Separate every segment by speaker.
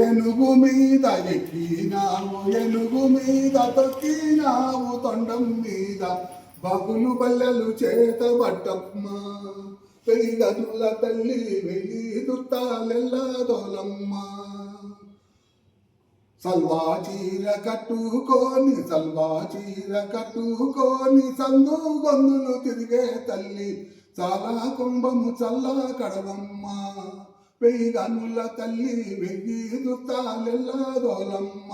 Speaker 1: ఎనుగు మీద ఎక్కినావు, ఎనుగు మీద తొక్కినావు, తొండం మీద బగులు బల్లెలు చేతబట్టమ్మ. పెళ్ళనుల తల్లి వెయ్యి దుత్తాలెల్లా దోలమ్మ. సల్వా చీర కట్టుకొని, సల్వా చీర కట్టుకొని, సందు గొందులు తిరిగే తల్లి చాలా కుంభము చల్లా కడవమ్మ. వెయ్యి గనుల తల్లి వెయ్యి దుత్తాలెల్లా దోలమ్మ.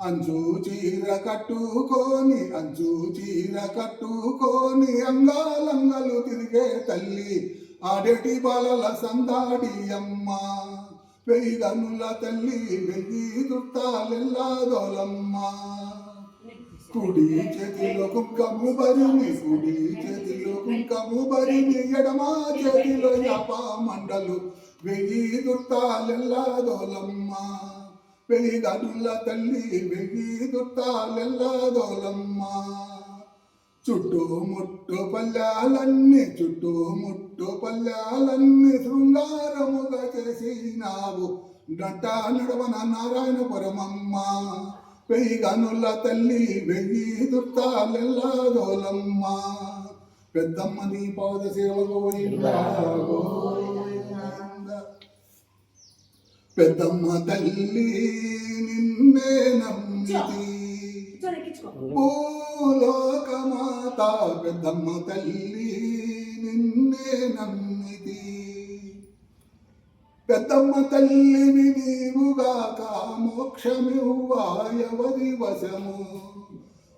Speaker 1: అంచు చీర కట్టుకొని, అంచు చీర కట్టుకొని, అంగాలంగలు తిరిగే తల్లి ఆడేటి బాలల సందాడి అమ్మ. వెయ్యి గనుల తల్లి వెయ్యి దుత్తాలెల్లా దోలమ్మ. కుడి చేతిలో కుంకము బరిని, కుడి చేతిలో కుంకము బరిని, ఎడమా చేతిలో యాప మండలు, వెయ్యి దుత్తాలెల్లా దోలమ్మ. వెయ్యి గనుల తల్లి వెయ్యి దుత్తాలెల్లా దోలమ్మ. చుట్టుముట్టు పల్లెలన్నీ, చుట్టుముట్టు పల్లెలన్నీ శృంగారముగా చేసినావు డంట నడవన నారాయణపురమమ్మ. వెయ్యి గనుల తల్లి వెయ్యి దుత్తాలెల్లా దోలమ్మ. పెద్దమ్మ నీ పాద సేవ గోవిందా గోవిందా. పెద్దమ్మ తల్లి నిన్నే నమ్మితి, భూలోకమాత పెద్దమ్మ తల్లి నిన్నే నమ్మితి. పెద్దమ్మ తల్లిని నీవుగాక మోక్షమివ్వాయవది వశము.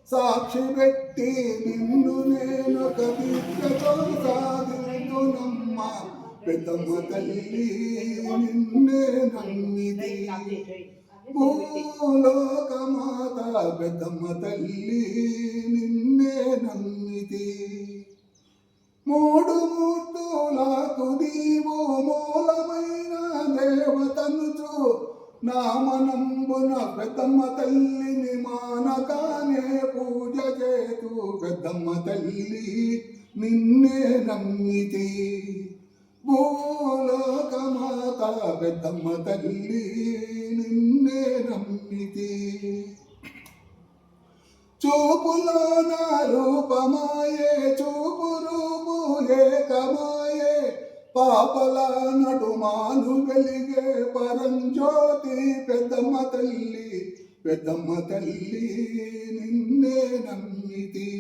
Speaker 1: సాక్షి పెట్టి నిన్ను నేనొక విద్యతో సాధించునమ్మ. పెద్దమ్మ తల్లి నిన్నే నమ్మితి, భూలోకమాత పెద్దమ్మ తల్లి నిన్నే నమ్మితి. మూడు మూర్తులకు నీవు మూలమైన దేవతనుచు నామనంబున పెద్దమ్మ తల్లిని మానకానే పూజ చేతు. పెద్దమ్మ తల్లి నిన్నే నమ్మితి, భూలోకమాత పెద్దమ్మ తల్లి నిన్నే నమ్మితి. చూపులో నా రూపమాయే, చూపు రూపు ఏకమాయే, పాపల నడుమాను వెలిగే పరంజ్యోతి పెద్దమ్మ తల్లి. పెద్దమ్మ తల్లి నిన్నే నమ్మితి,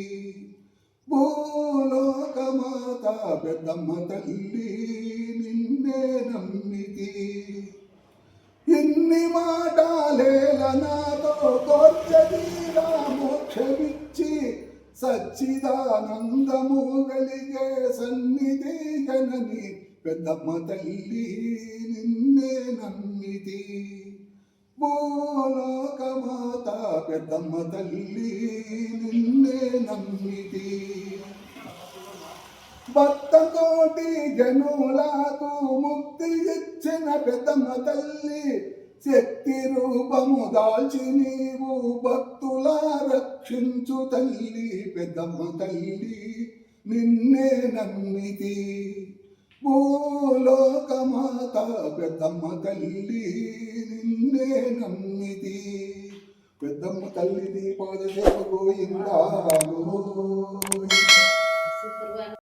Speaker 1: భూలోకమాత పెద్దమ్మ తల్లి నిన్నే నమ్మితి. ఇన్ని మాటలేల నాతో కోర్చదీరా మోక్షమిచ్చి, సచ్చిదానందము వెలిగే సన్నిధి జనని పెద్దమ్మ తల్లి నిన్నే నమ్మితి, భూలోకమాత పెద్దమ్మ తల్లి నిన్నే నమ్మితి. భక్తకోటి జనులకు ముక్తి ఇచ్చిన పెద్దమ్మ తల్లి, శక్తి రూపము దాల్చి నీవు భక్తుల రక్షించు తల్లి. పెద్దమ్మ తల్లి నిన్నే నమ్మితి, భూలోకమాత పెద్దమ్మ తల్లి నిన్నే నమ్మితి. పెద్దమ్మ తల్లిని పాదసేవ గోవిందా గోవిందా.